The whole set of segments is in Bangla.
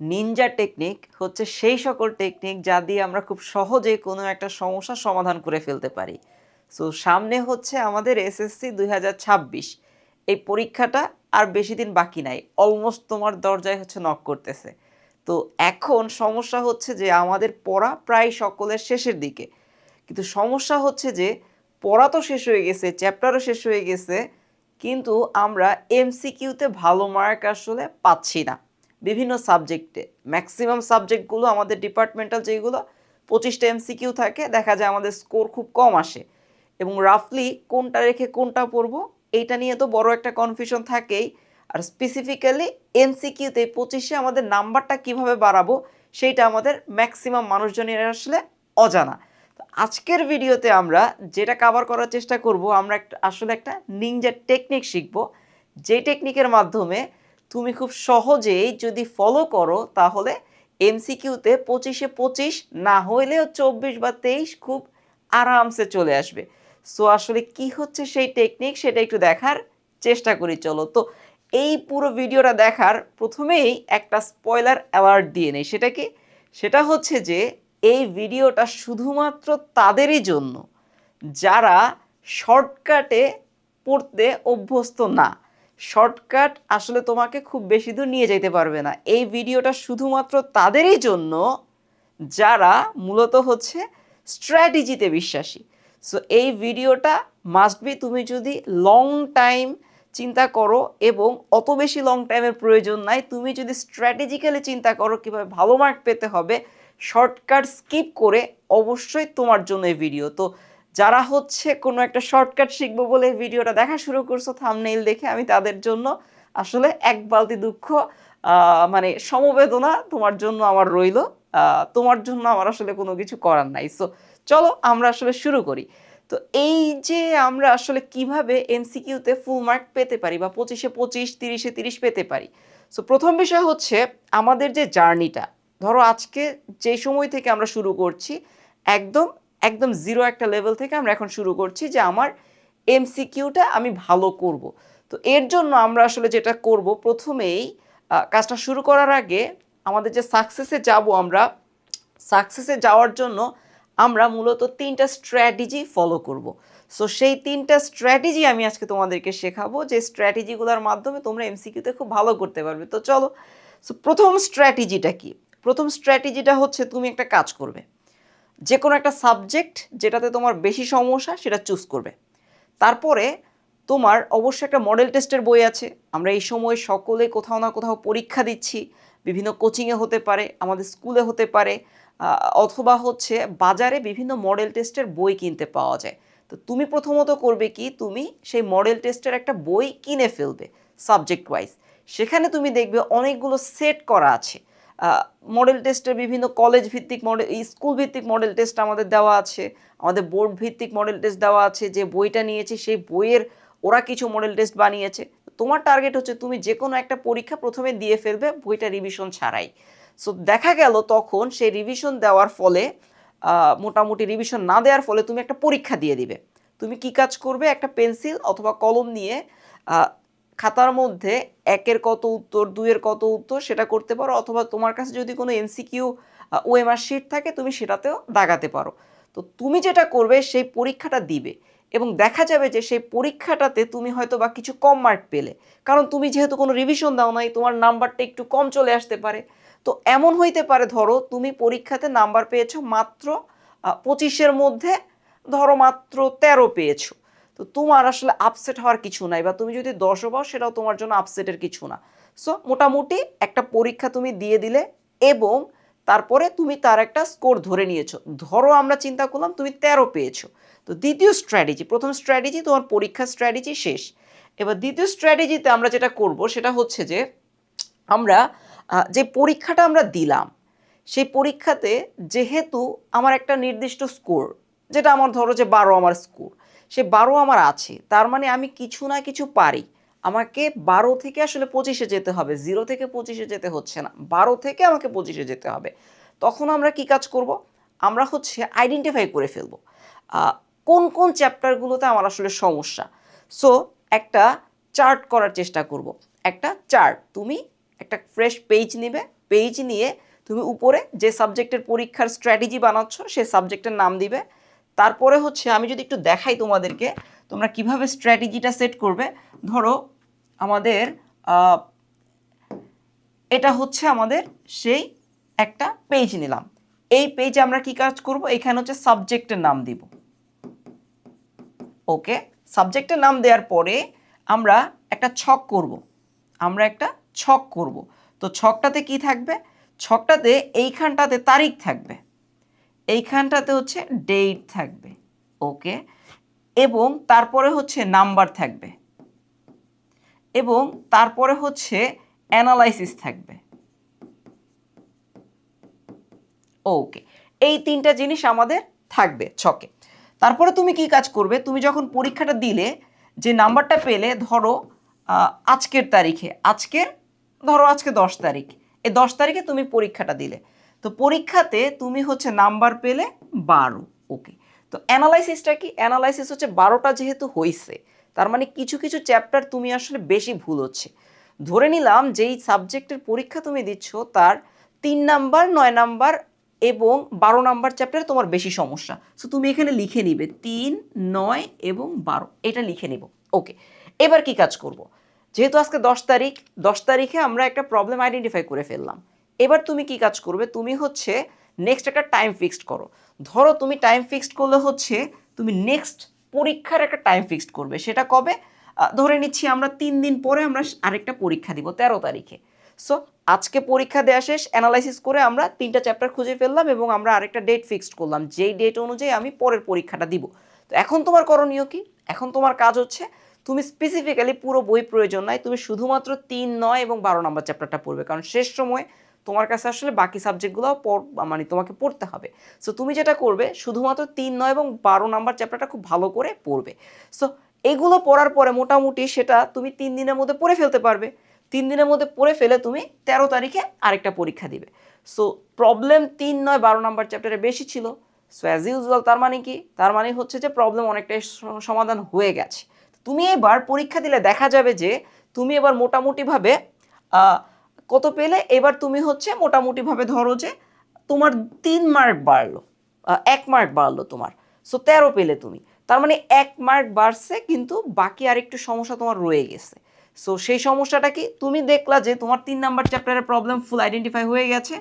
নিনজা টেকনিক হচ্ছে সেই সকল টেকনিক যা দিয়ে আমরা খুব সহজে কোনো একটা সমস্যার সমাধান করে ফেলতে পারি। সো সামনে হচ্ছে আমাদের এসএসসি ২০২৬। এই পরীক্ষাটা আর বেশি দিন বাকি নাই। অলমোস্ট তোমার দরজায় হচ্ছে নক করতেছে। তো এখন সমস্যা হচ্ছে যে আমাদের পড়া প্রায় সকলের শেষের দিকে। কিন্তু সমস্যা হচ্ছে যে পড়া তো শেষ হয়ে গেছে, চ্যাপ্টারও শেষ হয়ে গেছে, কিন্তু আমরা এমসিকিউতে ভালো মার্ক আসলে পাচ্ছি না। বিভিন্ন সাবজেক্টে ম্যাক্সিমাম সাবজেক্টগুলো আমাদের ডিপার্টমেন্টাল যেগুলো 25টা এমসিকিউ থাকে, দেখা যায় আমাদের স্কোর খুব কম আসে। এবং রাফলি কোনটা রেখে কোনটা পড়বো এইটা নিয়ে তো বড় একটা কনফিউশন থাকেই। আর স্পেসিফিক্যালি এমসিকিউতে 25-এ আমাদের নাম্বারটা কিভাবে বাড়াবো সেইটা আমাদের ম্যাক্সিমাম মানুষজনের আসলে অজানা। তো আজকের ভিডিওতে আমরা যেটা কভার করার চেষ্টা করব, আমরা আসলে একটা নিনজা টেকনিক শিখব, যে টেকনিকের মাধ্যমে তুমি খুব সহজেই যদি ফলো করো তাহলে এমসিকিউতে 25-এ 25 না হইলেও 24 বা 23 খুব আরামসে চলে আসবে। সো আসলে কি হচ্ছে সেই টেকনিক সেটা একটু দেখার চেষ্টা করি চলো। তো এই পুরো ভিডিওটা দেখার প্রথমেই একটা স্পয়লার অ্যালার্ট দিয়ে নেই। সেটা কি? সেটা হচ্ছে যে এই ভিডিওটা শুধুমাত্র তাদেরই জন্য যারা শর্টকাটে পড়তে অভ্যস্ত না। শর্টকাট আসলে তোমাকে খুব বেশি দূর নিয়ে যেতে পারবে না। এই ভিডিওটা শুধুমাত্র তাদেরই জন্য যারা মূলত হচ্ছে স্ট্র্যাটেজিতে বিশ্বাসী। সো এই ভিডিওটা মাস্ট বি, তুমি যদি লং টাইম চিন্তা করো এবং অত বেশি লং টাইমের প্রয়োজন নাই, তুমি যদি স্ট্র্যাটেজিক্যালি চিন্তা করো কীভাবে ভালো মার্ক পেতে হবে শর্টকাট স্কিপ করে, অবশ্যই তোমার জন্য এই ভিডিও। তো যারা হচ্ছে কোনো একটা শর্টকাট শিখবো বলে ভিডিওটা দেখা শুরু করছো থাম্বনেইল দেখে, আমি তাদের জন্য আসলে এক বালতি দুঃখ, মানে সমবেদনা তোমার জন্য আমার রইল। তোমার জন্য আমার আসলে কোনো কিছু করার নাই। সো চলো আমরা আসলে শুরু করি। তো এই যে আমরা আসলে কিভাবে এমসিকিউতে ফুল মার্ক পেতে পারি বা 25-এ 25, 30-এ 30 পেতে পারি। সো প্রথম বিষয় হচ্ছে আমাদের যে জার্নিটা, ধরো আজকে যে সময় থেকে আমরা শুরু করছি, একদম একদম জিরো একটা লেভেল থেকে আমরা এখন শুরু করছি যে আমার এমসিকিউটা আমি ভালো করব। তো এর জন্য আমরা আসলে যেটা করব, প্রথমেই কাজটা শুরু করার আগে আমাদের যে সাকসেসে যাব, আমরা সাকসেসে যাওয়ার জন্য আমরা মূলত 3টা স্ট্র্যাটেজি ফলো করব। সো সেই 3টা স্ট্র্যাটেজি আমি আজকে তোমাদেরকে শেখাবো, যে স্ট্র্যাটেজিগুলোর মাধ্যমে তোমরা এমসিকিউতে খুব ভালো করতে পারবে। তো চলো, সো প্রথম স্ট্র্যাটেজিটা কি? প্রথম স্ট্র্যাটেজিটা হচ্ছে তুমি একটা কাজ করবে, যে কোনো একটা সাবজেক্ট যেটাতে তোমার বেশি সমস্যা সেটা চুজ করবে। তারপরে তোমার অবশ্যই একটা মডেল টেস্টের বই আছে। আমরা এই সময় সকলে কোথাও না কোথাও পরীক্ষা দিচ্ছি, বিভিন্ন কোচিংয়ে হতে পারে, আমাদের স্কুলে হতে পারে, অথবা হচ্ছে বাজারে বিভিন্ন মডেল টেস্টের বই কিনতে পাওয়া যায়। তো তুমি প্রথমত করবে কি, তুমি সেই মডেল টেস্টের একটা বই কিনে ফেলবে সাবজেক্ট ওয়াইজ। সেখানে তুমি দেখবে অনেকগুলো সেট করা আছে। মডেল টেস্টের বিভিন্ন কলেজ ভিত্তিক মডেল, স্কুল ভিত্তিক মডেল টেস্ট আমাদের দেওয়া আছে, আমাদের বোর্ড ভিত্তিক মডেল টেস্ট দেওয়া আছে। যে বইটা নিয়েছি সেই বইয়ের ওরা কিছু মডেল টেস্ট বানিয়েছে। তোমার টার্গেট হচ্ছে তুমি যে কোনো একটা পরীক্ষা প্রথমে দিয়ে ফেলবে বইটা রিভিশন ছাড়াই। সো দেখা গেল তখন সেই রিভিশন দেওয়ার ফলে, মোটামুটি রিভিশন না দেওয়ার ফলে তুমি একটা পরীক্ষা দিয়ে দিবে। তুমি কি কাজ করবে? একটা পেন্সিল অথবা কলম নিয়ে খাতার মধ্যে 1-এর কত উত্তর, 2-এর কত উত্তর সেটা করতে পারো, অথবা তোমার কাছে যদি কোনো এমসিকিউ ওএমআর শিট থাকে তুমি সেটাতেও দাগাতে পারো। তো তুমি যেটা করবে সেই পরীক্ষাটা দিবে এবং দেখা যাবে যে সেই পরীক্ষাটাতে তুমি হয়তো বা কিছু কম মার্ক পেলে, কারণ তুমি যেহেতু কোনো রিভিশন দাও নাই, তোমার নাম্বারটা একটু কম চলে আসতে পারে। তো এমন হইতে পারে, ধরো তুমি পরীক্ষাতে নাম্বার পেয়েছো মাত্র 25-এর মধ্যে ধরো মাত্র 13 পেয়েছো। তো তোমার আসলে আপসেট হওয়ার কিছু নাই, বা তুমি যদি 10ও পাও সেটাও তোমার জন্য আপসেটের কিছু না। সো মোটামুটি একটা পরীক্ষা তুমি দিয়ে দিলে এবং তারপরে তুমি তার একটা স্কোর ধরে নিয়েছো। ধরো আমরা চিন্তা করলাম তুমি 13 পেয়েছো। তো দ্বিতীয় স্ট্র্যাটেজি, প্রথম স্ট্র্যাটেজি তোমার পরীক্ষার স্ট্র্যাটেজি শেষ। এবার দ্বিতীয় স্ট্র্যাটেজিতে আমরা যেটা করব সেটা হচ্ছে যে আমরা যে পরীক্ষাটা আমরা দিলাম সেই পরীক্ষাতে যেহেতু আমার একটা নির্দিষ্ট স্কোর, যেটা আমার ধরো যে 12 আমার স্কোর, সে 12 আমার আছে, তার মানে আমি কিছু না কিছু পারি। আমাকে 12 থেকে আসলে 25-এ যেতে হবে, 0 থেকে 25-এ যেতে হচ্ছে না, 12 থেকে আমাকে 25-এ যেতে হবে। তখন আমরা কি কাজ করব? আমরা হচ্ছে আইডেন্টিফাই করে ফেলব কোন কোন চ্যাপ্টারগুলোতে আমার আসলে সমস্যা। সো একটা চার্ট করার চেষ্টা করব। একটা চার্ট, তুমি একটা ফ্রেশ পেজ নিবে, পেজ নিয়ে তুমি উপরে যে সাবজেক্টের পরীক্ষার স্ট্র্যাটেজি বানাচ্ছ সেই সাবজেক্টের নাম দিবে। তারপরে হচ্ছে আমি যদি একটু দেখাই তোমাদেরকে তোমরা কিভাবে স্ট্র্যাটেজিটা সেট করবে। ধরো আমাদের এটা হচ্ছে আমাদের সেই একটা পেজ নিলাম। এই পেজে আমরা কি কাজ করব, এখানে হচ্ছে সাবজেক্টের নাম দিব। ওকে, সাবজেক্টের নাম দেওয়ার পরে আমরা একটা ছক করব। তো ছকটাতে কি থাকবে, ছকটাতে এইখানটাতে তারিখ থাকবে, এইখানটাতে হচ্ছে ডেট থাকবে। ওকে, এবং তারপরে হচ্ছে নাম্বার থাকবে, এবং তারপরে হচ্ছে অ্যানালাইসিস থাকবে। ওকে, এই তিনটা জিনিস আমাদের থাকবে ছকে। তারপরে তুমি কি কাজ করবে, তুমি যখন পরীক্ষাটা দিলে যে নাম্বারটা পেলে, ধরো আজকের তারিখে, ধরো আজকে 10 তারিখ, এই 10 তারিখে তুমি পরীক্ষাটা দিলে, তো পরীক্ষাতে তুমি হচ্ছে নাম্বার পেলে 12। ওকে, তো অ্যানালাইসিসটা কি, অ্যানালাইসিস হচ্ছে 12টা যেহেতু হয়েছে, তার মানে কিছু কিছু চ্যাপ্টার তুমি আসলে বেশি ভুল হচ্ছে। ধরে নিলাম যেই সাবজেক্টের পরীক্ষা তুমি দিচ্ছ তার 3 নাম্বার, 9 নাম্বার এবং 12 নাম্বার চ্যাপ্টারে তোমার বেশি সমস্যা। সো তুমি এখানে লিখে নিবে 3, 9 এবং 12, এটা লিখে নিব। ওকে, এবার কি কাজ করব, যেহেতু আজকে 10 তারিখ, 10 তারিখে আমরা একটা প্রবলেম আইডেন্টিফাই করে ফেললাম। এবার তুমি কি কাজ করবে, তুমি হচ্ছে নেক্সট একটা টাইম ফিক্সড করো। ধরো তুমি টাইম ফিক্সড করলে হচ্ছে তুমি নেক্সট পরীক্ষার একটা টাইম ফিক্সড করবে, সেটা কবে, ধরে নিচ্ছি আমরা 3 দিন পরে আমরা আরেকটা পরীক্ষা দিব 13 তারিখে। সো আজকে পরীক্ষা দেওয়া শেষ, অ্যানালাইসিস করে আমরা 3টা চ্যাপ্টার খুঁজে ফেললাম এবং আমরা আরেকটা ডেট ফিক্সড করলাম, যেই ডেট অনুযায়ী আমি পরের পরীক্ষাটা দিব। তো এখন তোমার করণীয় কি, এখন তোমার কাজ হচ্ছে তুমি স্পেসিফিক্যালি পুরো বই প্রয়োজন নাই, তুমি শুধুমাত্র 3, 9 এবং 12 নম্বর চ্যাপ্টারটা পড়বে, কারণ শেষ সময় তোমার কাছে আসলে বাকি সাবজেক্টগুলো মানে তোমাকে পড়তে হবে। সো তুমি যেটা করবে শুধুমাত্র 3, 9 এবং 12 নাম্বার চ্যাপ্টারটা খুব ভালো করে পড়বে। সো এগুলো পড়ার পরে মোটামুটি সেটা তুমি 3 দিনের মধ্যে পড়ে ফেলতে পারবে। 3 দিনের মধ্যে পড়ে ফেলে তুমি 13 তারিখে আরেকটা পরীক্ষা দিবে। সো প্রবলেম 3, 9, 12 নাম্বার চ্যাপ্টারে বেশি ছিল। সো অ্যাজ ইউজুয়াল তার মানে কি, তার মানে হচ্ছে যে প্রবলেম অনেকটাই সমাধান হয়ে গেছে। তুমি এবার পরীক্ষা দিলে দেখা যাবে যে তুমি এবার মোটামুটিভাবে কত পেলে, এবার তুমি হচ্ছে মোটামুটিভাবে ধরো যে তোমার 3 মার্ক বাড়লো, 1 মার্ক বাড়লো তোমার। সো 13 পেলে তুমি, তার মানে 1 মার্ক বাড়ছে, কিন্তু বাকি আরেকটু সমস্যা তোমার রয়ে গেছে। সো সেই সমস্যাটা কি, তুমি দেখলা যে তোমার 3 নাম্বার চ্যাপ্টারের প্রবলেম ফুল আইডেন্টিফাই হয়ে গেছে,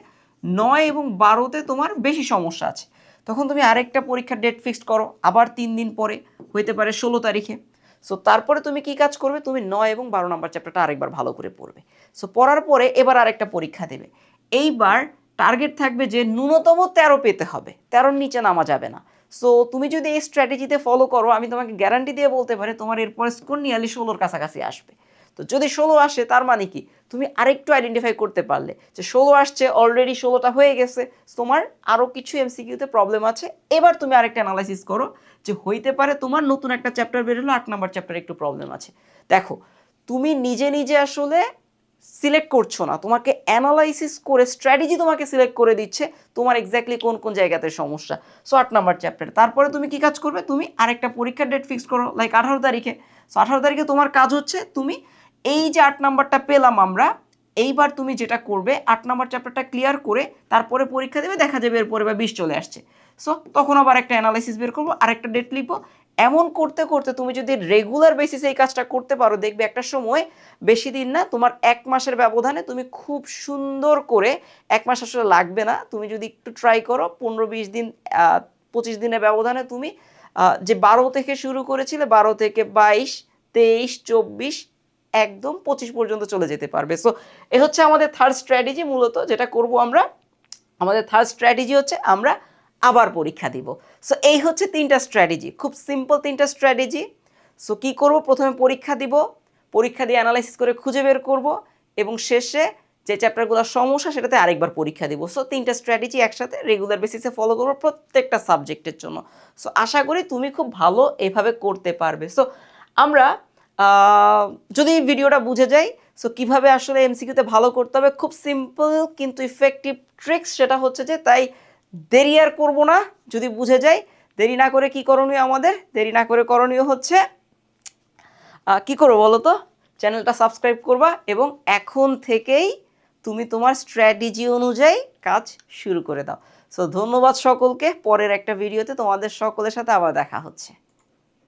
9 এবং 12তে তোমার বেশি সমস্যা আছে, তখন তুমি আরেকটা পরীক্ষার ডেট ফিক্সড করো, আবার 3 দিন পরে, হইতে পারে 16 তারিখে। সো তারপরে তুমি কি কাজ করবে, তুমি 9 এবং 12 নাম্বার চ্যাপ্টারটা আরেকবার ভালো করে পড়বে। সো পড়ার পরে এবার আরেকটা পরীক্ষা দেবে। এইবার টার্গেট থাকবে যে ন্যূনতম 13 পেতে হবে, 13-র নিচে নামা যাবে না। সো তুমি যদি এই স্ট্র্যাটেজিতে ফলো করো, আমি তোমাকে গ্যারান্টি দিয়ে বলতে পারি তোমার এরপরে স্কোর নিয়ারলি 16-র কাছাকাছি আসবে। তো যদি 16 আসে তার মানে কি, তুমি আরেকটু আইডেন্টিফাই করতে পারলে যে 16 আসছে, অলরেডি 16টা হয়ে গেছে, তোমার আরও কিছু এমসিকিউতে প্রবলেম আছে। এবার তুমি আরেকটা অ্যানালাইসিস করো যে হইতে পারে তোমার নতুন একটা চ্যাপ্টার বের হলো, 8 নাম্বার চ্যাপ্টারে একটু প্রবলেম আছে। দেখো তুমি নিজে নিজে আসলে সিলেক্ট করছো না, তোমাকে অ্যানালাইসিস করে স্ট্র্যাটেজি তোমাকে সিলেক্ট করে দিচ্ছে তোমার এক্স্যাক্টলি কোন কোন জায়গাতে সমস্যা। সো 8 নাম্বার চ্যাপ্টার, তারপরে তুমি কি কাজ করবে, তুমি আরেকটা পরীক্ষার ডেট ফিক্স করো লাইক 18 তারিখে। সো 18 তারিখে তোমার কাজ হচ্ছে তুমি এই যে 8 নাম্বারটা পেলাম আমরা, এইবার তুমি যেটা করবে 8 নাম্বার চ্যাপ্টারটা ক্লিয়ার করে তারপরে পরীক্ষা দেবে, দেখা যাবে এরপরে বা 20 চলে আসছে। সো তখন আবার একটা অ্যানালাইসিস বের করবো, আরেকটা ডেট লিখবো। এমন করতে করতে তুমি যদি রেগুলার বেসিসে এই কাজটা করতে পারো, দেখবে একটা সময়, বেশি দিন না, তোমার 1 মাসের ব্যবধানে তুমি খুব সুন্দর করে, 1 মাস আসলে লাগবে না, তুমি যদি একটু ট্রাই করো 15-20 দিন, 25 দিনের ব্যবধানে তুমি যে 12 থেকে শুরু করেছিলে, 12 থেকে 22, 23, 24, একদম 25 পর্যন্ত চলে যেতে পারবে। সো এ হচ্ছে আমাদের থার্ড স্ট্র্যাটেজি। মূলত যেটা করব আমরা, আমাদের থার্ড স্ট্র্যাটেজি হচ্ছে আমরা আবার পরীক্ষা দিব। সো এই হচ্ছে 3টা স্ট্র্যাটেজি, খুব সিম্পল 3টা স্ট্র্যাটেজি। সো কী করব, প্রথমে পরীক্ষা দিব, পরীক্ষা দিয়ে অ্যানালাইসিস করে খুঁজে বের করব, এবং শেষে যে চ্যাপ্টারগুলো সমস্যা সেটাতে আরেকবার পরীক্ষা দিব। সো 3টা স্ট্র্যাটেজি একসাথে রেগুলার বেসিসে ফলো করবো প্রত্যেকটা সাবজেক্টের জন্য। সো আশা করি তুমি খুব ভালো এভাবে করতে পারবে। সো আমরা যদি ভিডিওটা বুঝে যাই, সো কীভাবে আসলে এমসিকিউতে ভালো করতে হবে, খুব সিম্পল কিন্তু ইফেক্টিভ ট্রিক্স, সেটা হচ্ছে যে, তাই দেরি আর করবো না, যদি বুঝে যাই। দেরি না করে কি করণীয় আমাদের, দেরি না করে করণীয় হচ্ছে কি করবো বলো তো, চ্যানেলটা সাবস্ক্রাইব করবা এবং এখন থেকেই তুমি তোমার স্ট্র্যাটেজি অনুযায়ী কাজ শুরু করে দাও। সো ধন্যবাদ সকলকে। পরের একটা ভিডিওতে তোমাদের সকলের সাথে আবার দেখা হচ্ছে।